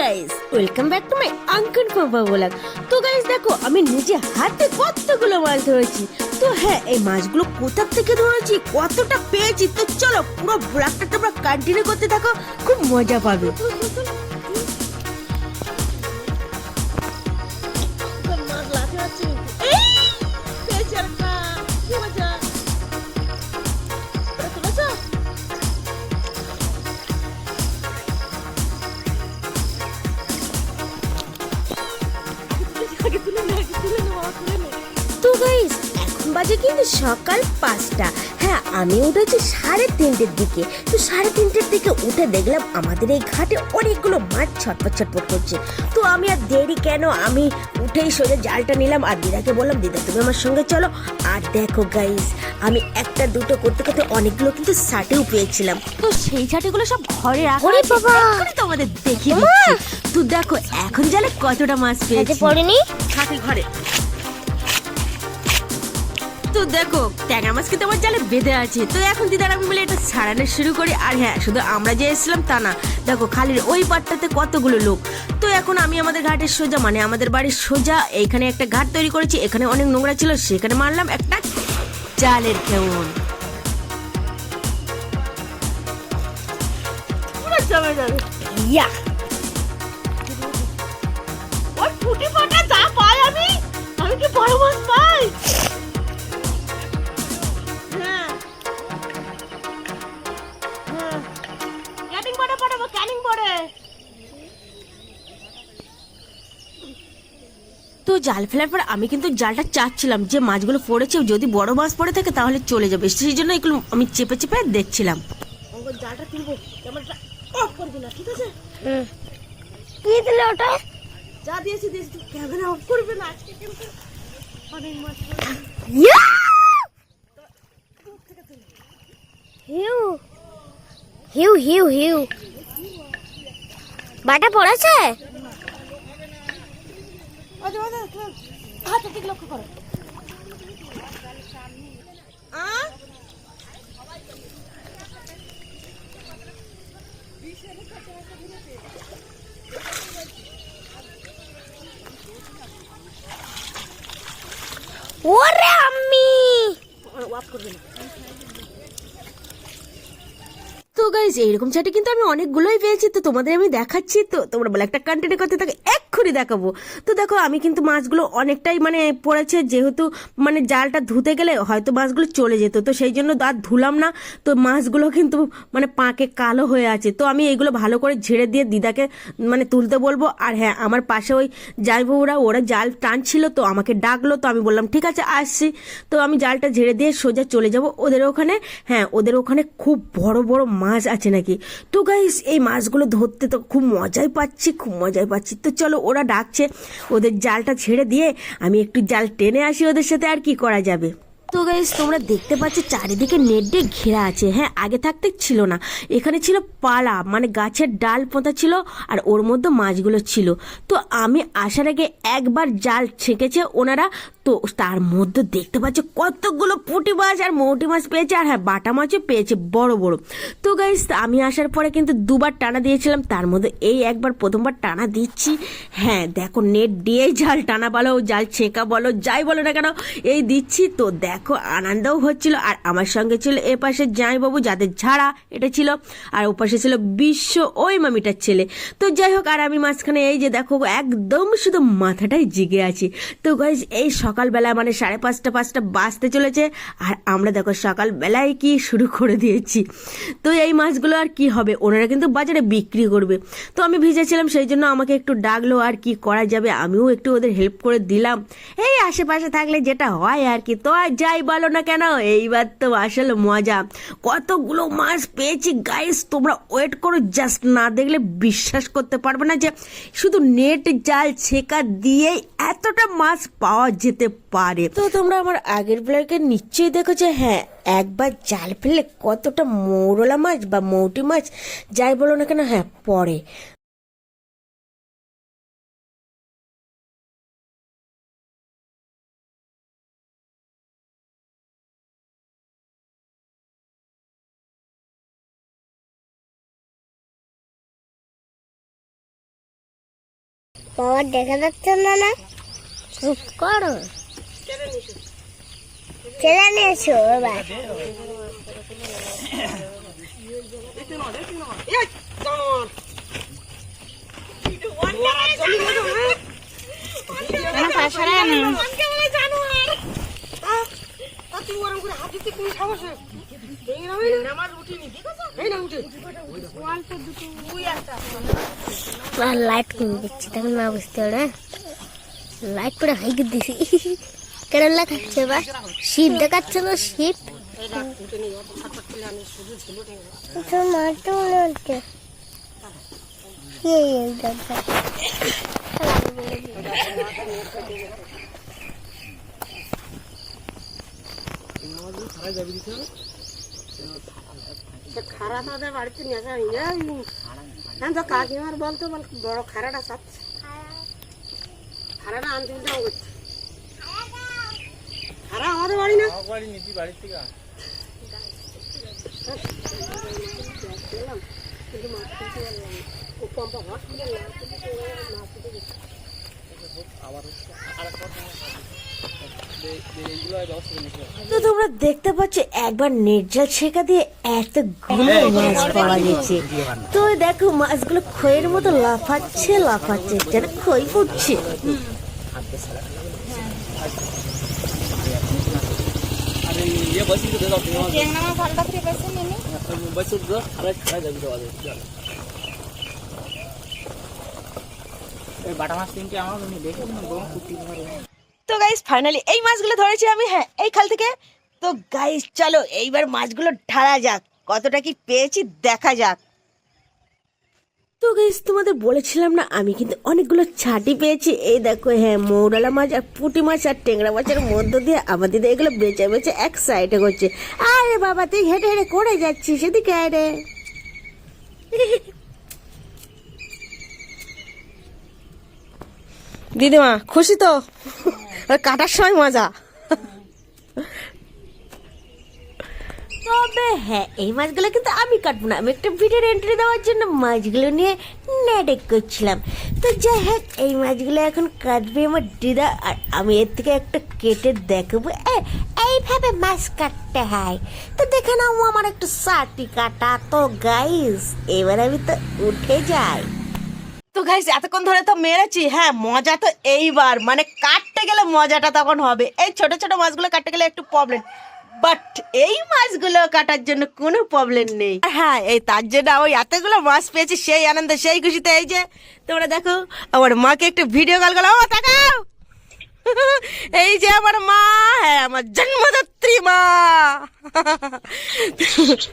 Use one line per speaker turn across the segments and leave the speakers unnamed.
Guys, welcome back to my uncle papa blog. তো guys দেখো, আমি নিজে হাতে কতগুলো মাছ ধরেছি। তো হ্যাঁ, এই মাছগুলো কোথা থেকে ধরেছি, কতটা পেয়েছি, তো চলো পুরো ব্লগটা তোমরা কন্টিনিউ করতে থাকো, খুব মজা পাবে। তো গাইস, এখন বাজে কিন্তু সকাল 5টা। হ্যাঁ, আমি উঠেছি 3:30-এর দিকে। তো 3:30-এর দিকে উঠে দেখলাম আমাদের এই ঘাটে অনেকগুলো মাছ ছটপট ছটপট করছে। তো আমি আর দেরি কেন, আমি উঠেই সোজা জালটা নিলাম আর দিদাকে বললাম, দিদা তুমি আমার সঙ্গে চলো। আর দেখো গাইস, আমি একটা দুটো করতে করতে অনেকগুলো কিন্তু ছাটেও পেয়েছিলাম। তো সেই ছাটেগুলো সব ঘরে রাখা আছে, এক্ষুনি তোমাদের দেখিয়ে দিচ্ছি। তো দেখো এখন জালে কতটা মাছ পেয়েছি।
পড়েনি
থাকে ঘরে। তো দেখো ট্যাংরা মাছ কিন্তু আমার জালে বেঁধে আছে। তো এখন দিদার আমি মিলে এটা ছাড়ানো শুরু করি। আর হ্যাঁ, শুধু আমরা যে এসেছিলাম তা না, দেখো খালির ওই পাটটাতে কতগুলো লোক। তো এখন আমি আমাদের ঘাটের সোজা, মানে আমাদের বাড়ির সোজা এইখানে একটা ঘাট তৈরি করেছি। এখানে অনেক নোংরা ছিল, সেখানে মারলাম একটা জালের কেমন ইয়া। ওই ফুটি ফাটা যা পাই আমি কি বড় মাছ পাই। তো জাল ফেলার পর আমি কিন্তু জালটা চাচ্ছিলাম যে মাছগুলো পড়েছে, যদি বড় মাছ পড়ে থাকে তাহলে চলে যাবে, সেই জন্য এগুলো আমি চেপে চেপে দেখছিলাম। জালটা তুলবো, ক্যামেরাটা অফ করবি না, ঠিক আছে?
কি দিলে ওটা?
যা দিয়েছি দিয়েছি, ক্যামেরা অফ করবে না আজকে কিন্তু অনেক মাছ।
হিউ হিউ হিউ হিউ বাটা পড়েছে।
হাতে ঠিক লক্ষ্য করো।
ওরে আম্মি
ওয়াপ করবে না। তো গাইজ, এইরকম ছাটে কিন্তু আমি অনেকগুলোই পেয়েছি। তো তোমাদের আমি দেখাচ্ছি, তো তোমরা বলে একটা কন্টিনিউ করতে থাকে, এক্ষুনি দেখাবো। তো দেখো আমি কিন্তু মাছগুলো অনেকটাই মানে পড়েছে, যেহেতু মানে জালটা ধুতে গেলে হয়তো মাছগুলো চলে যেত, তো সেই জন্য আর ধুলাম না। তো মাছগুলো কিন্তু মানে পাকে কালো হয়ে আছে। তো আমি এইগুলো ভালো করে ঝেড়ে দিয়ে দিদাকে মানে তুলতে বলবো। আর হ্যাঁ, আমার পাশে ওই জামাইবাবুরা ওরা জাল টানছিল, তো আমাকে ডাকলো। তো আমি বললাম ঠিক আছে আসছি। তো আমি জালটা ঝেড়ে দিয়ে সোজা চলে যাব ওদের ওখানে। হ্যাঁ, ওদের ওখানে খুব বড় বড় মাছ আছে নাকি। তো গাইস, এই মাছগুলো ধরতে তো খুব মজাই পাচ্ছি, খুব মজাই পাচ্ছি। তো চলো, ওরা ডাকছে, ওদের জালটা ছেড়ে দিয়ে আমি একটু জাল টেনে আসি ওদের সাথে, আর কি করা যাবে। তো গাইস, তোমরা দেখতে পাচ্ছ চারিদিকে নেট দিয়ে ঘেরা আছে। হ্যাঁ, আগে থাকতে ছিল না, এখানে ছিল পালা, মানে গাছের ডাল পোঁতা ছিল, আর ওর মধ্যে মাছগুলো ছিল। তো আমি আসার আগে একবার জাল ছেঁকেছে ওনারা, তো তার মধ্যে দেখতে পাচ্ছ কতগুলো পুঁটি মাছ আর মৌটি মাছ পেয়েছে, আর হ্যাঁ বাটা মাছও পেয়েছে বড় বড়। তো গাইস, আমি আসার পরে কিন্তু দুবার টানা দিয়েছিলাম, তার মধ্যে এই একবার প্রথমবার টানা দিচ্ছি। হ্যাঁ দেখো, নেট দিয়েই জাল টানা বলো, জাল ছেঁকা বলো, যাই বলো না কেন, এই দিচ্ছি। তো দেখো আনন্দও হচ্ছিল। আর আমার সঙ্গে ছিল এ পাশে জামাইবাবু, যাদের ঝাড়া এটা ছিল, আর ও পাশে ছিল বিশ্ব, ওই মামিটার ছেলে। তো যাই হোক, আর আমি মাঝখানে এই যে দেখো একদম শুধু মাথাটাই জিগে আছি। তো গাইস, এই সকালবেলা মানে 5:30 বাজতে চলেছে, আর আমরা দেখো সকালবেলায় কি শুরু করে দিয়েছি। তো এই মাছগুলো আর কি হবে, ওনারা কিন্তু বাজারে বিক্রি করবে। তো আমি ভিজেছিলাম, সেই জন্য আমাকে একটু ডাকলো, আর কি করা যাবে, আমিও একটু ওদের হেল্প করে দিলাম। এই আশেপাশে থাকলে যেটা হয় আর কি। তো আর যাই বলো না কেন, এইবার তো আসলে মজা, কতগুলো মাছ পেয়েছি গাইস, তোমরা ওয়েট করো, জাস্ট না দেখলে বিশ্বাস করতে পারবে না যে শুধু নেট জাল ছেঁকা দিয়ে এতটা মাছ পাওয়া যেতে পারে। তো তোমরা আমার আগের ব্লগে নিশ্চয়ই দেখেছো, হ্যাঁ একবার জাল ফেললে কতটা মৌরলা মাছ বা মৌটি মাছ যাই বলো না কেন, হ্যাঁ পড়ে।
বাবা দেখা যাচ্ছে না না চুপ করো ছেড়ে নিয়েছো এবার লাইট কিনে দিচ্ছি তখন না বুঝতে পারে লাইট করে হাইক দিছি কেরালা খাচ্ছে বা শীত দেখাচ্ছে না শীত মারতে মনে হচ্ছে
খারাপ আমাদের বাড়িতে নিয়ে আসা কাকিমার বলতো বড় খারাটা চাচ্ছে খারাটা আনতে করছে খারা আমাদের বাড়ি না তো তোমরা দেখতে পাচ্ছ একবার নির্জাল শেখা দিয়ে এতগুলো মাছ পাওয়া গেছে। তো দেখো মাছগুলো খইয়ের মতো লাফাচ্ছে যেন খই পড়ছে। তো গাইস ফাইনালি এই মাছগুলো ধরেছি আমি, হ্যাঁ এই খাল থেকে। তো গাইস চলো এইবার মাছগুলো ঢালা যাক, কতটা কি পেয়েছি দেখা যাক। তো গাইস তোমাদের বলেছিলাম না আমি কিন্তু অনেকগুলো ছাটি পেয়েছি। এই দেখো হ্যাঁ মৌরালা মাছ আর পুঁটি মাছ আর টেংরা মাছের মধ্য দিয়ে আমাদের এগুলো বেচে বেচে এক সাইডে করছে। আরে বাবা তুই হেঁটে হেঁটে করে যাচ্ছিস সেদিকে আরে দিদিমা খুশি তো? কাটার সময় মজা। তবে হ্যাঁ এই মাছগুলো কিন্তু আমি কাটবো না, আমি একটা ভিডিওর এন্ট্রি দেওয়ার জন্য মাছগুলো নিয়ে নাটক করছিলাম। তো যাই হোক এই মাছগুলো এখন কাটবে আমার দিদা, আর আমি এর থেকে একটা কেটে দেখাবো এইভাবে মাছ কাটতে হয়। তো দেখে নাও আমার একটু সাটি কাটা। তো গাইস এবার আমি তো উঠে যাই। তো গাইস এতক্ষণ ধরে তো মেরেছি, হ্যাঁ মজা তো এইবার মানে কাটতে গেলে মজাটা তখন হবে। এই ছোট ছোট মাছগুলো কাটতে গেলে একটু প্রবলেম, বাট এই মাছগুলো কাটার জন্য কোনো প্রবলেম নেই। হ্যাঁ এই তার জন্য ওই এতগুলো মাছ পেয়েছি সেই আনন্দ সেই খুশিতে। এই যে তোমরা দেখো আমার মাকে একটু ভিডিও কল করো, ও তাকাও এই যে আমার মা, হ্যাঁ আমার জন্মদাত্রী মা,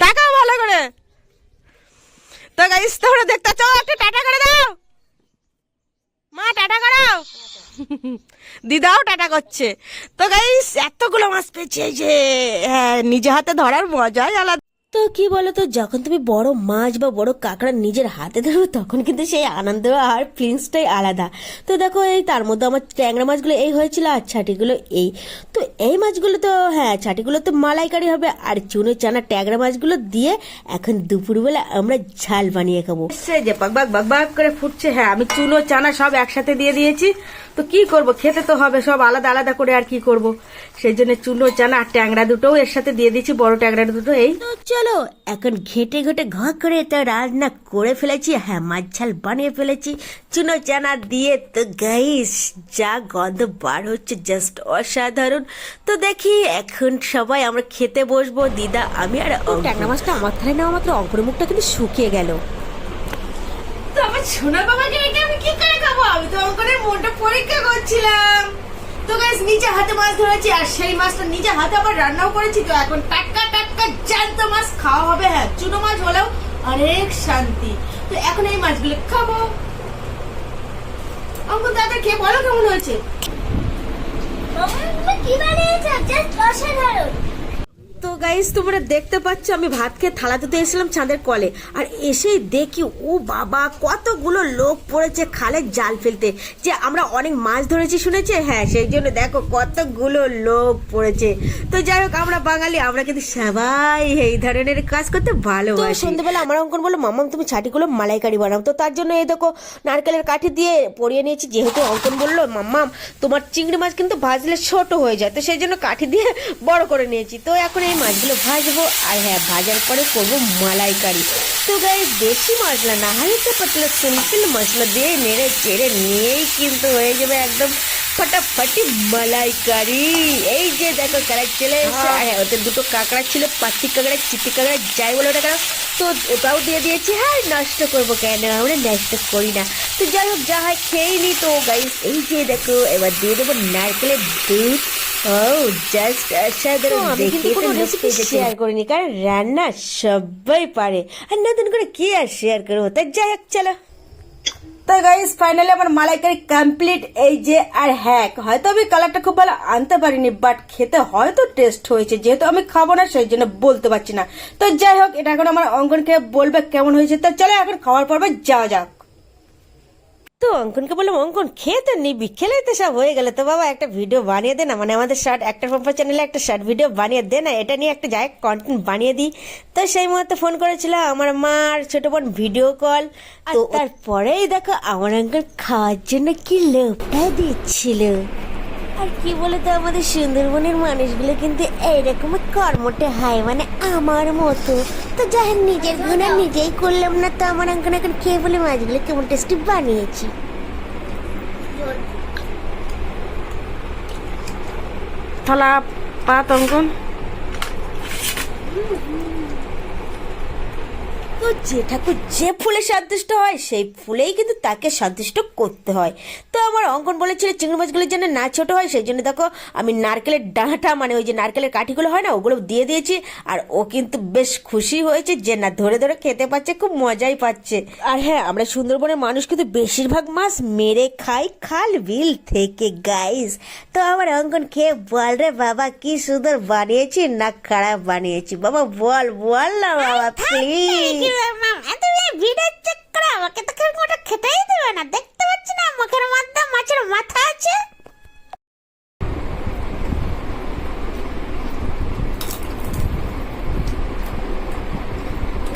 তাকাও ভালো করে। তো গাইস তোমরা দেখতে চাও একটু টাটা করে দাও, মা টাটা করো। দিদাও টাটা করছে। তো গাইস এতগুলো মাছ পেয়েছে যে নিজে হাতে ধরার মজাই আলাদা। তো কি বলতো যখন তুমি বড় মাছ বা বড় কাঁকড়া নিজের হাতে ধরো তখন কিন্তু সেই আনন্দ আর ফিলিংসটাই আলাদা। তো দেখো এই তার মধ্যে আমার ট্যাংরা মাছগুলো এই হয়েছিল আর ছাটিগুলো এই। তো এই মাছগুলো তো হ্যাঁ ছাটিগুলো তো মালাইকারি হবে, আর চুনো চানা ট্যাংরা মাছগুলো দিয়ে এখন দুপুরবেলা আমরা ঝাল বানিয়ে খাবো। সে যে বাগ বাগ করে ফুটছে, হ্যাঁ আমি চুনো চানা সব একসাথে দিয়ে দিয়েছি। তো কি করব, খেতে তো হবে সব আলাদা আলাদা করে, আর কি করব সেই জন্য চুনো চানা আর ট্যাংরা দুটোও এর সাথে দিয়ে দিয়েছি, বড় ট্যাংরা দুটো। এই তো চলো এখন ঘেটে ঘেটে ঘ করে তো রান্না করে ফেলেছি, হ্যাঁ মাছ ঝাল বানিয়ে ফেলেছি চুনো চানা দিয়ে। তো গাইস যা গন্ধ বার হচ্ছে জাস্ট অসাধারণ। তো দেখি এখন সবাই আমরা খেতে বসবো, দিদা আমি আর ট্যাংরা মাছটা আমার থালায় নেওয়া মাত্র অঙ্কুরের মুখটা কিন্তু শুকিয়ে গেল। তো আমার সোনার বাবাকে রেখে আমি কি করে খাবো, আমি তো অঙ্কুরের মনটা পরীক্ষা করছিলাম। তো গাইস নিজে হাতে মাছ ধরেছি আর সেই মাছটা নিজে হাতে আবার রান্নাও করেছি। তো এখন টাটকা টাটকা জ্যান্ত মাছ খাওয়া হবে, হ্যাঁ চুনো মাছ হলেও অনেক শান্তি। তো এখন এই মাছগুলো খাবো। অঙ্কুর দাদা খেয়ে বলো কেমন হয়েছে। তো গাইস তোমরা দেখতে পাচ্ছ আমি ভাত খেয়ে থালা ধুতে এসেছিলাম ছাদের কলে, আর এসেই দেখি ও বাবা কতগুলো লোক পড়েছে খালে জাল ফেলতে। যে আমরা অনেক মাছ ধরেছি শুনেছে, হ্যাঁ সেই জন্য দেখো কতগুলো লোক পড়েছে। তো যাই হোক আমরা বাঙালি, আমরা কিন্তু সবাই এই ধরনের কাজ করতে ভালোবাসি। সন্ধ্যেবেলা আমার অঙ্কন বললো মাম্মাম তুমি ছাটিগুলো মালাইকারি বানাও, তো তার জন্য এই দেখো নারকেলের কাঠি দিয়ে পরিয়ে নিয়েছি। যেহেতু অঙ্কন বললো মাম্মাম তোমার চিংড়ি মাছ কিন্তু ভাজলে ছোট হয়ে যায়, তো সেই জন্য কাঠি দিয়ে বড় করে নিয়েছি। তো এখন এই মাছগুলো ভাজবো, আর হ্যাঁ ভাজার পরে করবো মালাইকারি। তো গাইস বেশি মশলা না, হালকা পাতলা সিম্পল মশলা দিয়ে নেড়ে চেড়ে নিয়েই কিন্তু হয়ে যাবে একদম ফটাফটি মালাইকারি। এই যে দেখো কারা চলে এসেছে, আর হ্যাঁ ওতে দুটো কাঁকড়া ছিল, পাতি কাঁকড়া চিতি কাঁকড়া যাই বলে ওটা কেন, তো ওটাও দিয়ে দিয়েছি। হ্যাঁ নষ্ট করবো কেন, আমরা নষ্ট করি না। তো যাই হোক যা হয় খেয়েই নি। তো গাইস এই যে দেখো এবার দিয়ে দেবো নারকেলের দুধ। ও জাস্ট অসাধারণ। আমি কিন্তু কোনো রেসিপি শেয়ার করিনি, কারণ রান্না সবাই পারে, আর নতুন করে কি আর শেয়ার করবো। তাই যাই হোক চলো।
তো গাইস ফাইনালি আমার মালাইকারি কমপ্লিট। এই যে আর হ্যাঁ হয়তো আমি কালারটা খুব ভালো আনতে পারিনি, বাট খেতে হয়তো টেস্ট হয়েছে। যেহেতু আমি খাবো না সেই জন্য বলতে পারছি না। তো যাই হোক এটা এখন আমার অঙ্কনকে বলবে কেমন হয়েছে। তো চলো এখন খাওয়ার পর্বে যাওয়া যাক।
তো অঙ্কনকে বললাম অঙ্কন খেয়ে তো নিবি, খেলেই তো সব হয়ে গেল। তো বাবা একটা ভিডিও বানিয়ে দে না, মানে আমাদের শর্ট একটা পম্পা চ্যানেলে একটা শর্ট ভিডিও বানিয়ে দে না, এটা নিয়ে একটা যাই কন্টেন্ট বানিয়ে দিই। তো সেই মুহূর্তে ফোন করেছিল আমার মার ছোট বোন ভিডিও কল। তো তারপরেই দেখো আমার অঙ্কন খাওয়ার জন্য কি লোভটা দিচ্ছিল। আর কি বলে তো আমাদের সুন্দরবনের মানুষগুলো কিন্তু এইরকম কর্মটে হয়, মানে আমার মতো। তো যাই হোক নিজের গুণা নিজেই করলাম না, তো আমার অঙ্কন এখন খেয়ে বলে মাছগুলো কেমন টেস্টি বানিয়েছি।
থালা পাত অঙ্কন।
তো যে ঠাকুর যে ফুলে সন্তুষ্ট হয় সেই ফুলেই কিন্তু তাকে সন্তুষ্ট করতে হয়। তো আমার অঙ্কন বলেছিল চিংড়ি মাছগুলোর জন্য না ছোট হয়, সেই জন্য দেখো আমি নারকেলের ডাঁটা মানে ওই যে নারকেলের কাঠিগুলো হয় না ওগুলো দিয়ে দিয়েছি। আর ও কিন্তু বেশ খুশি হয়েছে যে না ধরে ধরে খেতে পাচ্ছে, খুব মজাই পাচ্ছে। আর হ্যাঁ আমরা সুন্দরবনের মানুষ কিন্তু বেশিরভাগ মাছ মেরে খাই খাল বিল থেকে গাইস। তো আমার অঙ্কন খেয়ে বল রে বাবা কি সুন্দর বানিয়েছি না খারাপ বানিয়েছি, বাবা বল বল না বাবা প্লিজ। তুমি ভিডিও চেক করে আমাকে তো কেউ ওটা খেতেই দেবে না, দেখতে পাচ্ছি না মুখের মধ্যে মাছের মাথা আছে।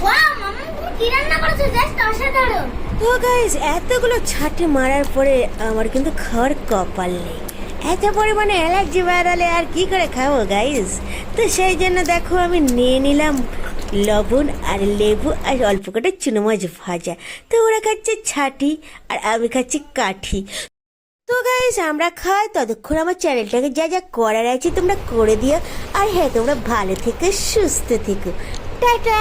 ওয়াও মাম্মা তুমি কি রান্না করেছো, জাস্ট অসাধারণ।
তো গাইস এতগুলো ছাটি মারার পরে আমার কিন্তু খাওয়ার কপাল নেই, এত পরিমাণে অ্যালার্জি বাড়ালে আর কি করে খাবো গাইস। তো সেই জন্য দেখো আমি নিয়ে নিলাম লবণ আর লেবু আর অল্প করে চুনো মাছ ভাজা। তো ওরা খাচ্ছে ছাটি আর আমি খাচ্ছি কাঠি। তো গাইস আমরা খাই, ততক্ষণ আমার চ্যানেলটাকে যা যা করার আছে তোমরা করে দিও। আর হ্যাঁ তোমরা ভালো থেকো সুস্থ থেকো, টাটা।